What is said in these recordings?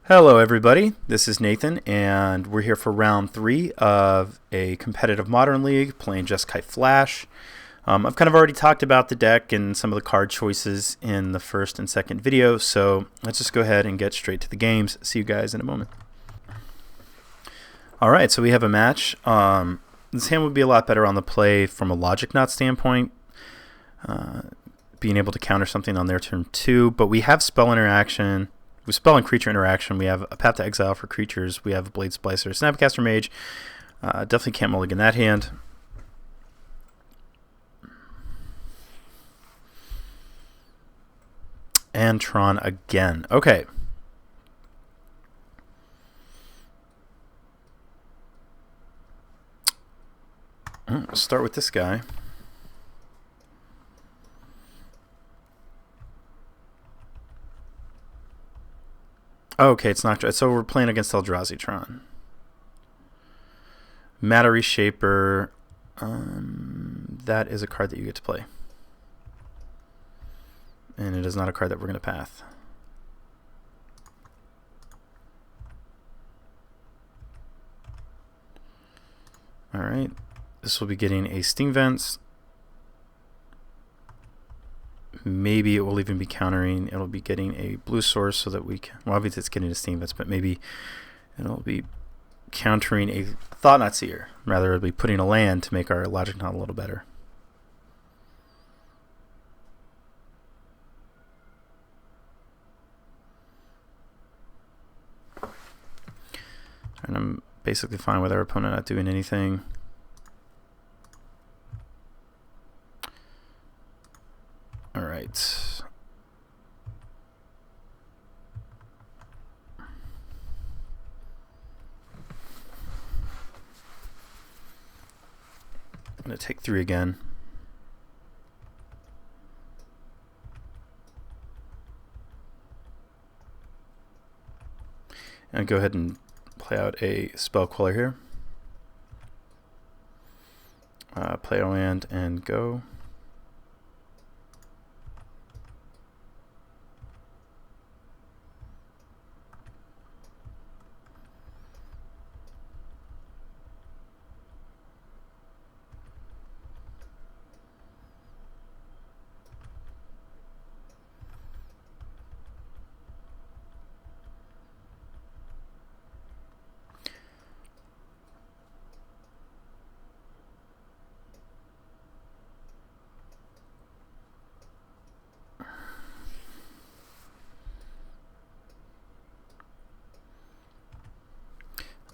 Hello everybody, this is Nathan and we're here for round 3 of a competitive Modern League playing Jeskai Flash. I've kind of already talked about the deck and some of the card choices in the first and second video, so let's just go ahead and get straight to the games. See you guys in a moment. Alright, so we have a match. This hand would be a lot better on the play from a logic knot standpoint, being able to counter something on their turn 2, but we have spell interaction. With spell and creature interaction, we have a Path to Exile for creatures. We have a Blade Splicer, Snapcaster Mage. Definitely can't mulligan that hand. And Tron again. Okay. Let's start with this guy. Okay, it's not. So we're playing against Eldrazi Tron. Matter Reshaper. That is a card that you get to play. And it is not a card that we're going to path. Alright. This will be getting a Steam Vents. Maybe it will even be countering. It'll be getting a blue source so that we can. Well, obviously it's getting a Steam Vents, but maybe it'll be countering a Thought Knot Seer. Rather, it'll be putting a land to make our Logic Knot a little better. And I'm basically fine with our opponent not doing anything. All right. I'm going to take 3 again. And go ahead and play out a Spell Queller here. Play a land and go.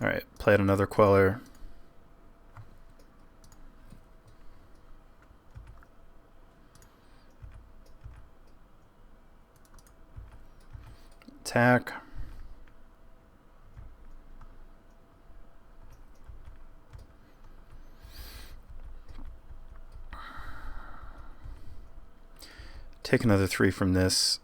Alright, play out another Queller. Attack. Take another 3 from this.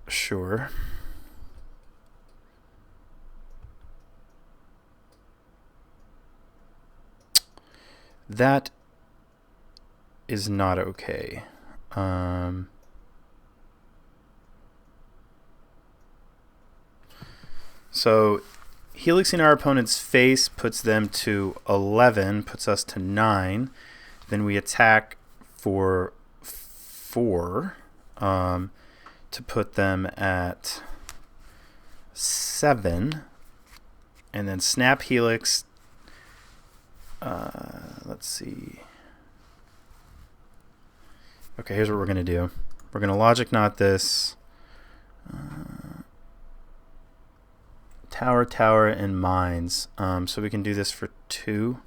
Sure. That is not okay. So helixing our opponent's face puts them to 11, puts us to 9. Then we attack for 4. To put them at 7, and then snap helix. Let's see. Okay, here's what we're gonna do. We're gonna logic knot this. Tower, tower, and mines. So we can do this for 2.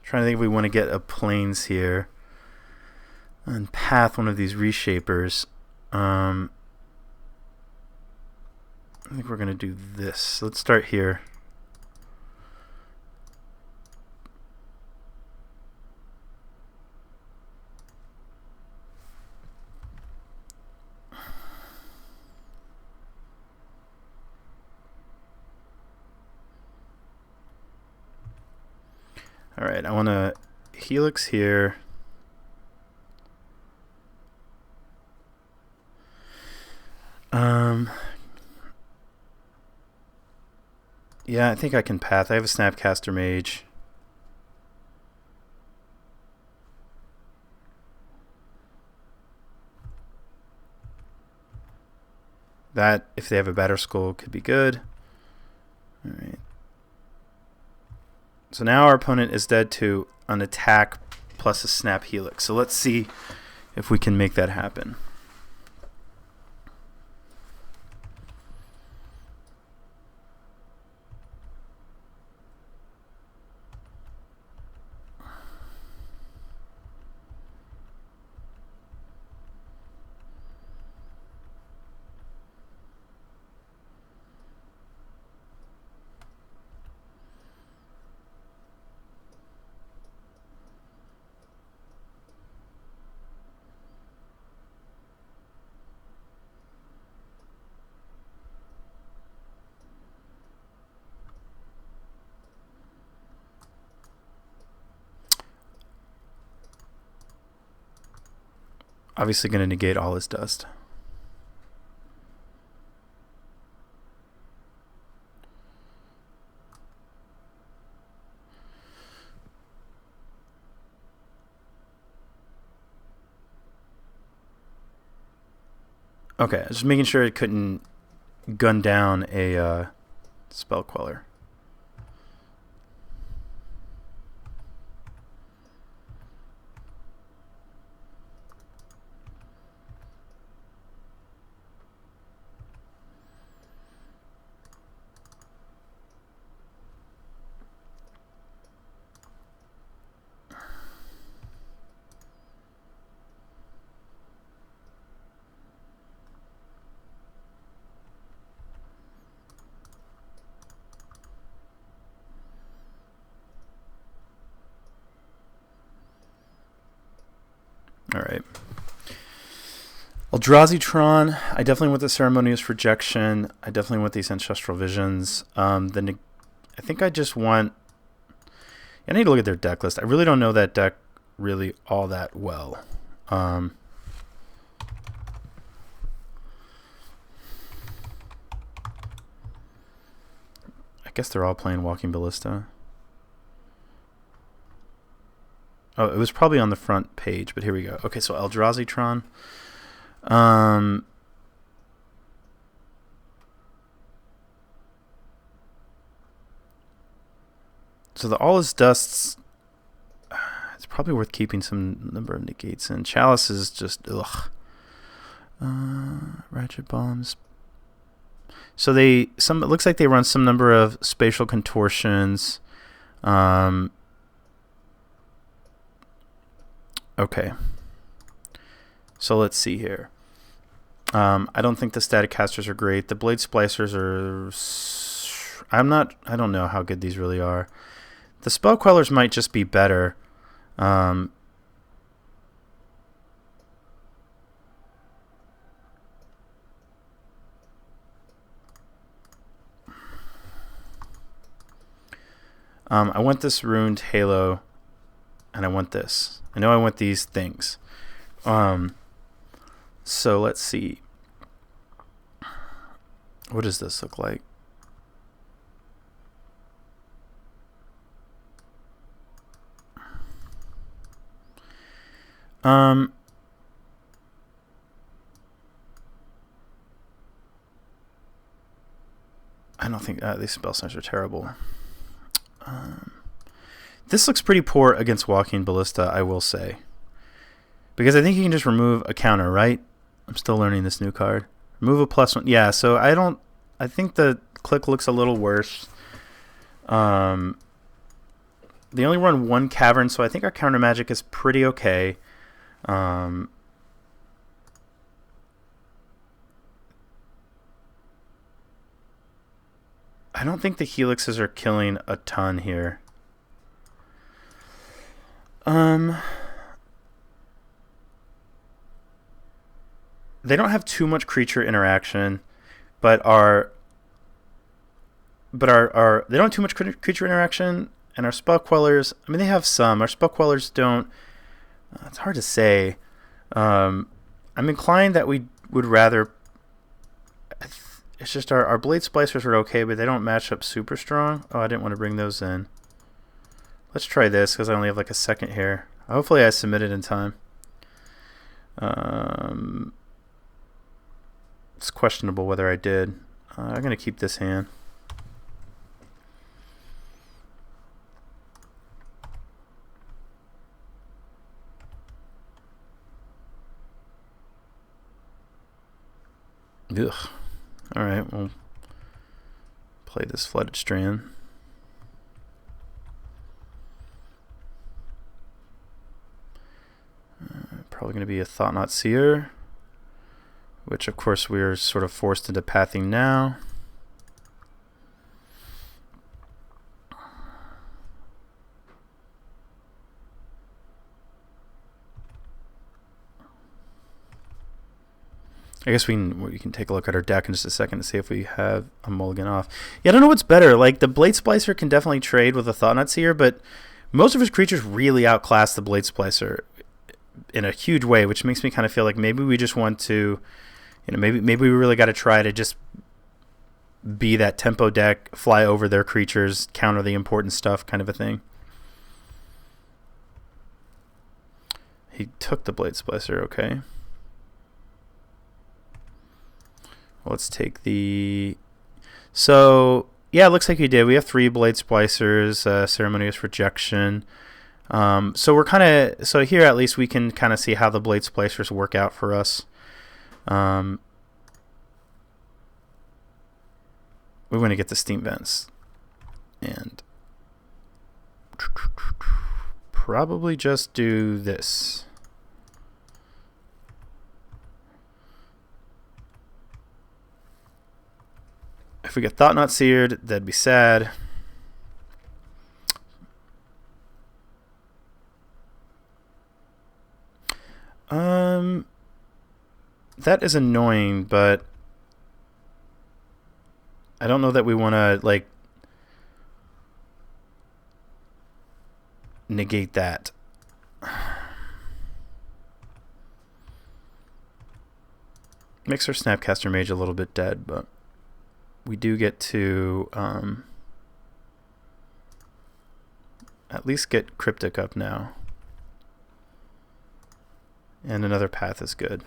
Trying to think if we want to get a plains here and path one of these reshapers. I think we're going to do this. Let's start here. All right, I want to Helix here. Yeah, I think I can path. I have a Snapcaster Mage. That, if they have a Batter Skull, could be good. All right. So now our opponent is dead to an attack plus a Snap Helix. So let's see if we can make that happen. Obviously going to negate all his dust. Okay, just making sure it couldn't gun down a Spell Queller. All right. Eldrazi Tron. I definitely want the Ceremonious Rejection. I definitely want these Ancestral Visions. I think I just want... I need to look at their deck list. I really don't know that deck really all that well. I guess they're all playing Walking Ballista. Oh, it was probably on the front page, but here we go. Okay, so Eldrazi Tron. So the All Is Dusts, it's probably worth keeping some number of negates in. Chalice is just, ugh. Ratchet Bombs. So it looks like they run some number of Spatial Contortions. Okay. So let's see here. I don't think the Static Casters are great. The Blade Splicers are... I don't know how good these really are. The Spell Quellers might just be better. I want this Ruined Halo, and I want this. I know I want these things. So let's see. What does this look like? I don't think these spell signs are terrible. This looks pretty poor against Walking Ballista, I will say. Because I think you can just remove a counter, right? I'm still learning this new card. Remove a +1. Yeah, so I think the click looks a little worse. They only run one Cavern, so I think our counter magic is pretty okay. I don't think the helixes are killing a ton here. They don't have too much creature interaction, but they don't have too much creature interaction, and our spell quellers, I mean, they have some. Our spell quellers don't. It's hard to say. I'm inclined that we would rather. It's just our blade splicers are okay, but they don't match up super strong. Oh, I didn't want to bring those in. Let's try this because I only have like a second here. Hopefully I submitted in time. It's questionable whether I did. I'm going to keep this hand. Ugh. Alright, we'll play this Flooded Strand. Probably going to be a Thought-Knot Seer, which of course we're sort of forced into pathing now. I guess we can take a look at our deck in just a second to see if we have a mulligan off. Yeah, I don't know what's better. Like, the Blade Splicer can definitely trade with a Thought-Knot Seer, but most of his creatures really outclass the Blade Splicer in a huge way, which makes me kind of feel like maybe we just want to, maybe we really got to try to just be that tempo deck, fly over their creatures, counter the important stuff kind of a thing. He took the Blade Splicer, okay. Let's take the... So, yeah, it looks like we did. We have 3 Blade Splicers, Ceremonious Rejection. So we're kind of... So here, at least, we can kind of see how the Blade Splicers work out for us. We want to get the Steam Vents. And probably just do this. If we get Thought-Knot Seared, that'd be sad. That is annoying, but I don't know that we want to, like, negate that. Makes our Snapcaster Mage a little bit dead, but we do get to at least get Cryptic up now. And another path is good.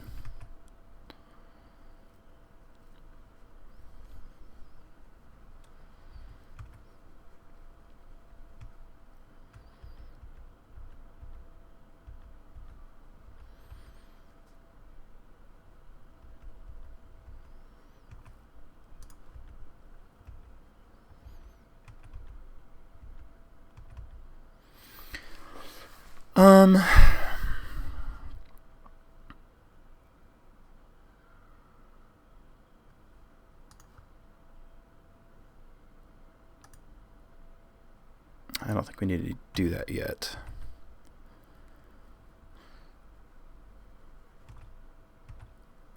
I don't think we need to do that yet.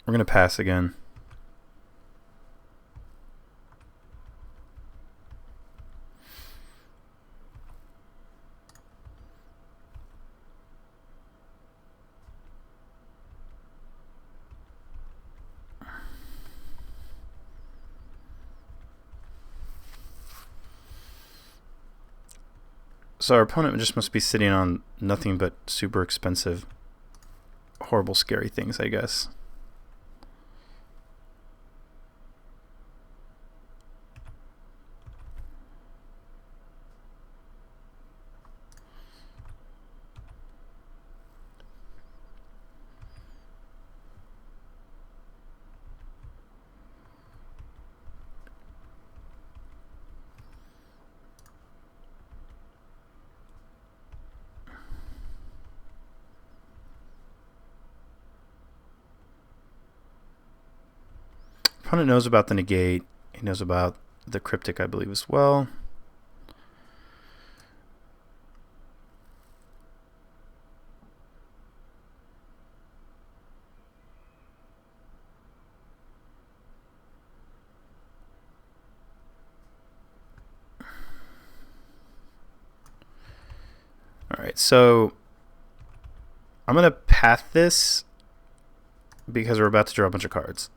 We're going to pass again. So our opponent just must be sitting on nothing but super expensive, horrible, scary things, I guess. Opponent knows about the negate. He knows about the Cryptic, I believe, as well. All right, so I'm going to path this because we're about to draw a bunch of cards.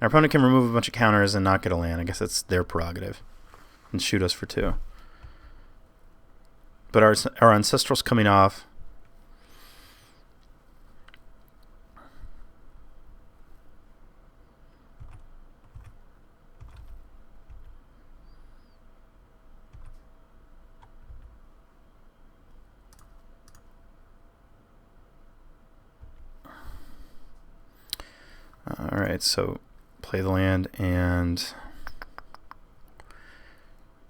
Our opponent can remove a bunch of counters and not get a land. I guess that's their prerogative. And shoot us for 2. But our Ancestral's coming off. Alright, so play the land and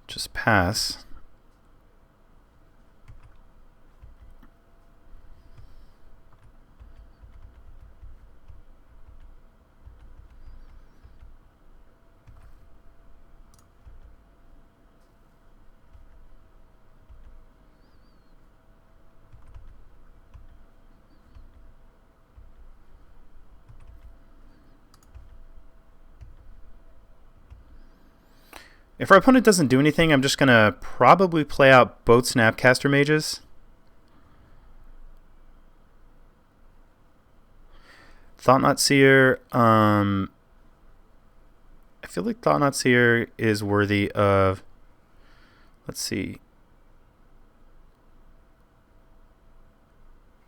just pass. If our opponent doesn't do anything, I'm just going to probably play out both Snapcaster Mages. Thought-Knot Seer, I feel like Thought-Knot Seer is worthy of, let's see.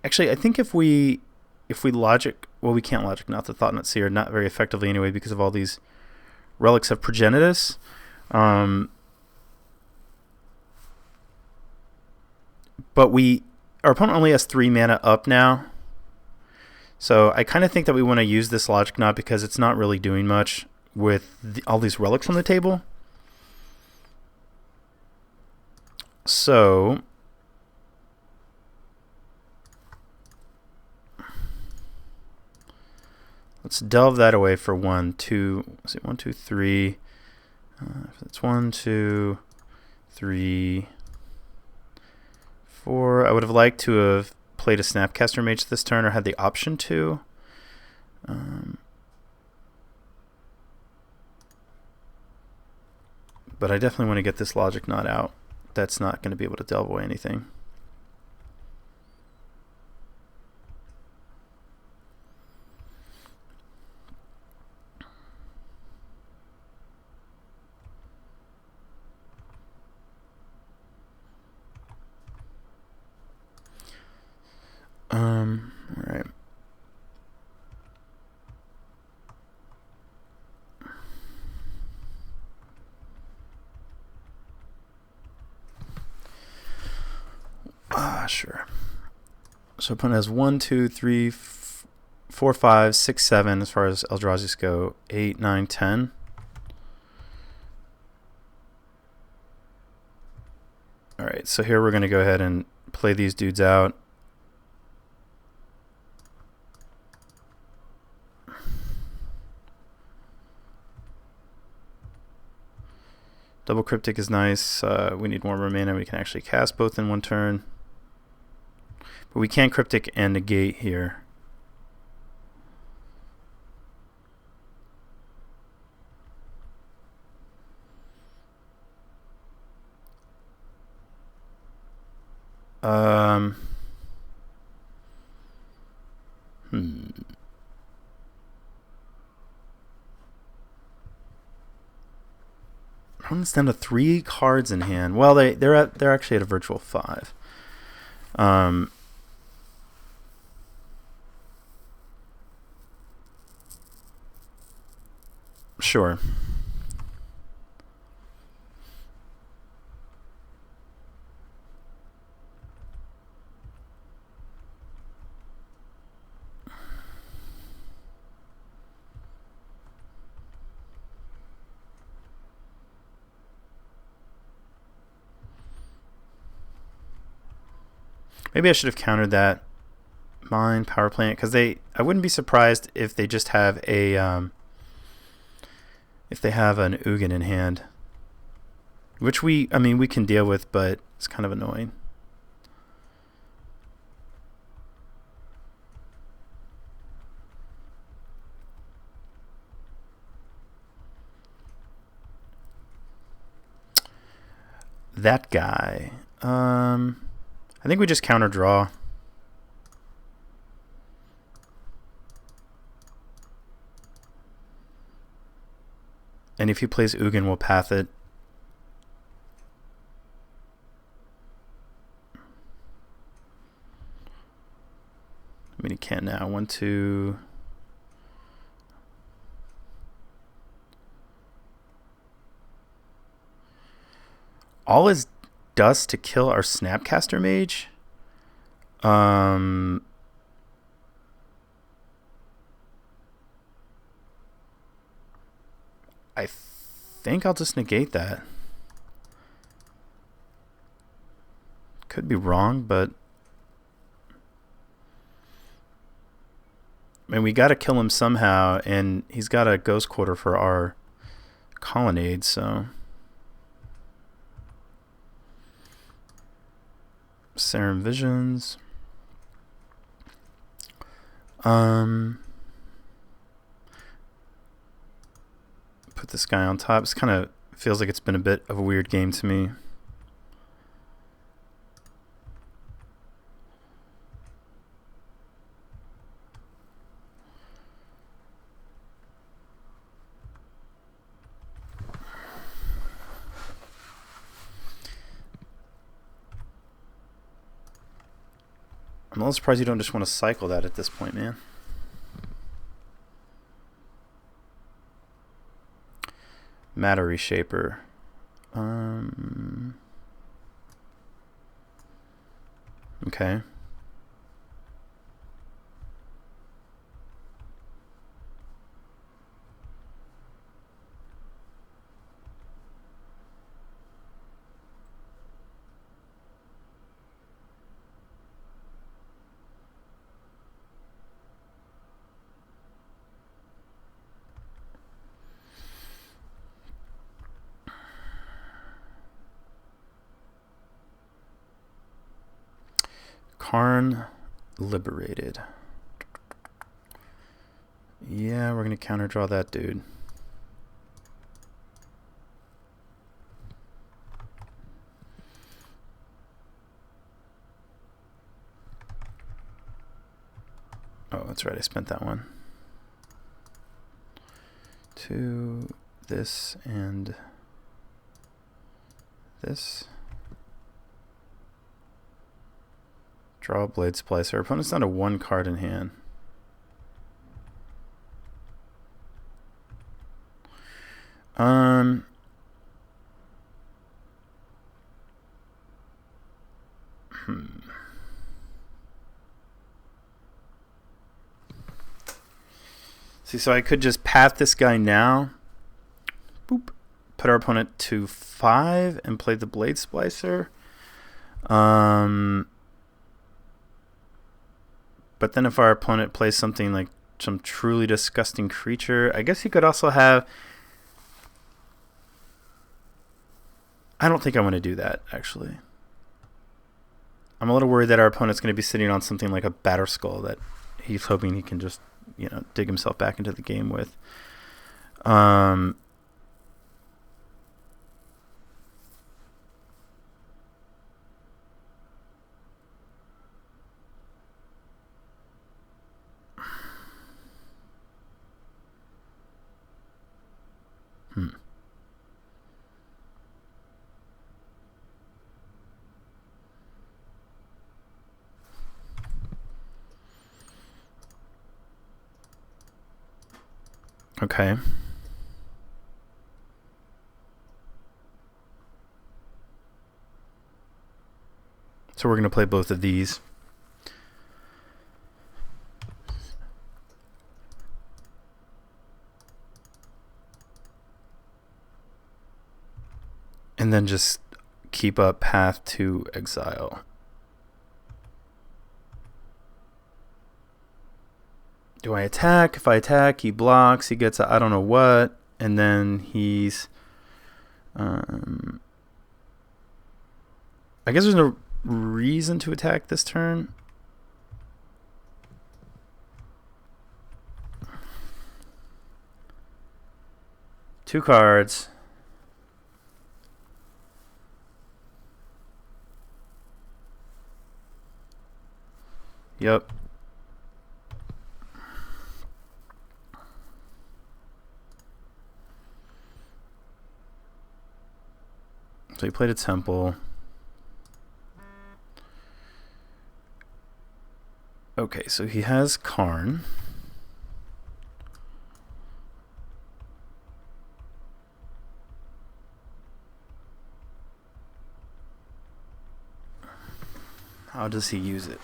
Actually, I think if we logic, well, we can't logic not the Thought-Knot Seer, not very effectively anyway, because of all these relics of Progenitus. But our opponent only has 3 mana up now. So I kind of think that we want to use this Logic Knot because it's not really doing much with all these relics on the table. So let's delve that away for 1, 2, let's see, 1, 2, 3. That's 1, 2, 3, 4. I would have liked to have played a Snapcaster Mage this turn, or had the option to. But I definitely want to get this Logic Knot out. That's not going to be able to delve away anything. All right. Sure. So opponent has 1, 2, 3, 4, 5, 6, 7 as far as Eldrazi's go. 8, 9, 10. All right, so here we're going to go ahead and play these dudes out. Double Cryptic is nice. We need more mana. We can actually cast both in 1 turn. But we can Cryptic and negate here. Opponent's down to 3 cards in hand. Well, they're actually at a virtual 5. Sure. Maybe I should have countered that mine power plant, because I wouldn't be surprised if they just have a if they have an Ugin in hand. Which we can deal with, but it's kind of annoying. That guy. I think we just counter draw. And if he plays Ugin, we'll path it. I mean, he can't now. 1, 2. All his dust to kill our Snapcaster Mage. I think I'll just negate that. Could be wrong, but I mean, we got to kill him somehow, and he's got a Ghost Quarter for our Colonnade, so Serum Visions. Put this guy on top. It's kind of feels like it's been a bit of a weird game to me. I'm a little surprised you don't just want to cycle that at this point, man. Matter Reshaper. Okay. Karn Liberated. Yeah, we're going to counter draw that dude. Oh, that's right, I spent that one. 2, this, and this. Draw a Blade Splicer. Our opponent's down to 1 card in hand. See, so I could just path this guy now. Boop. Put our opponent to 5 and play the Blade Splicer. But then if our opponent plays something like some truly disgusting creature, I guess he could also have... I don't think I want to do that, actually. I'm a little worried that our opponent's going to be sitting on something like a Batterskull that he's hoping he can just, you know, dig himself back into the game with. Okay. So we're going to play both of these. And then just keep up Path to Exile. Do I attack? If I attack, he blocks. He gets a I don't know what. and then he's I guess there's no reason to attack this turn. Two cards. Yep. So he played a Temple. Okay, so he has Karn. How does he use it?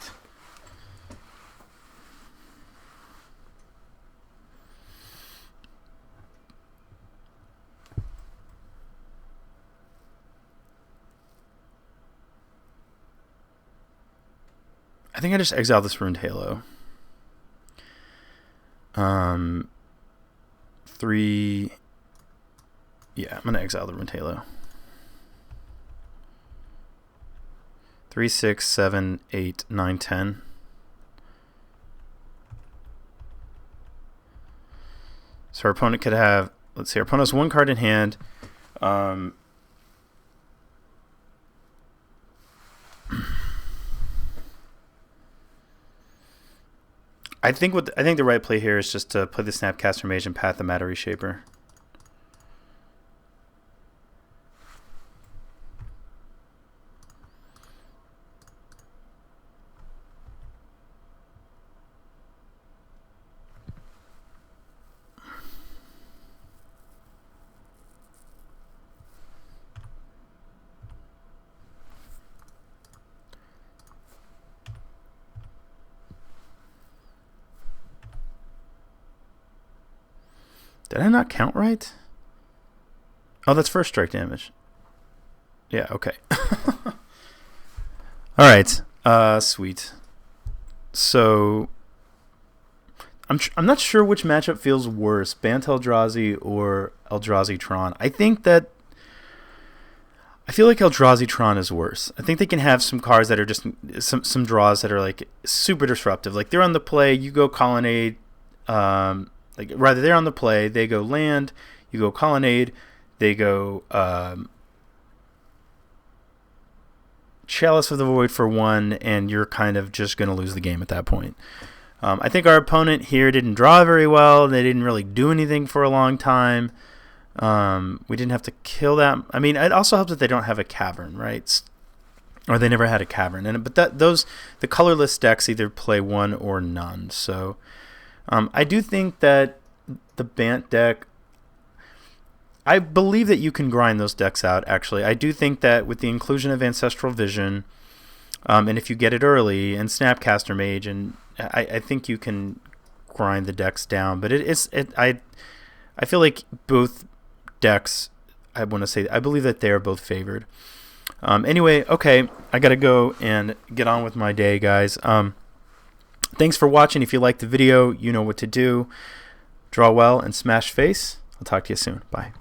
I think I just exile this Ruined Halo. 3. Yeah, I'm gonna exile the Ruined Halo. 3, 6, 7, 8, 9, 10. So our opponent could have, let's see, our opponent has one card in hand. I think the right play here is just to play the Snapcaster Mage and Path the Matter Reshaper. Did I not count right? Oh, that's first strike damage. Yeah, okay. Alright, sweet. So, I'm not sure which matchup feels worse, Bant Eldrazi or Eldrazi Tron. I feel like Eldrazi Tron is worse. I think they can have some cards that are just, some draws that are like super disruptive. Like they're on the play, you go Colonnade, like rather they're on the play, they go land, you go Colonnade, they go Chalice of the Void for 1, and you're kind of just going to lose the game at that point. I think our opponent here didn't draw very well. They didn't really do anything for a long time. We didn't have to kill that. I mean, it also helps that they don't have a cavern, right? Or they never had a cavern. But the colorless decks either play one or none. So I do think that the Bant deck, I believe that you can grind those decks out, actually. I do think that with the inclusion of Ancestral Vision, and if you get it early, and Snapcaster Mage, and I think you can grind the decks down. But I feel like both decks, I believe that they are both favored. Anyway, okay, I got to go and get on with my day, guys. Thanks for watching. If you liked the video, you know what to do. Draw well and smash face. I'll talk to you soon. Bye.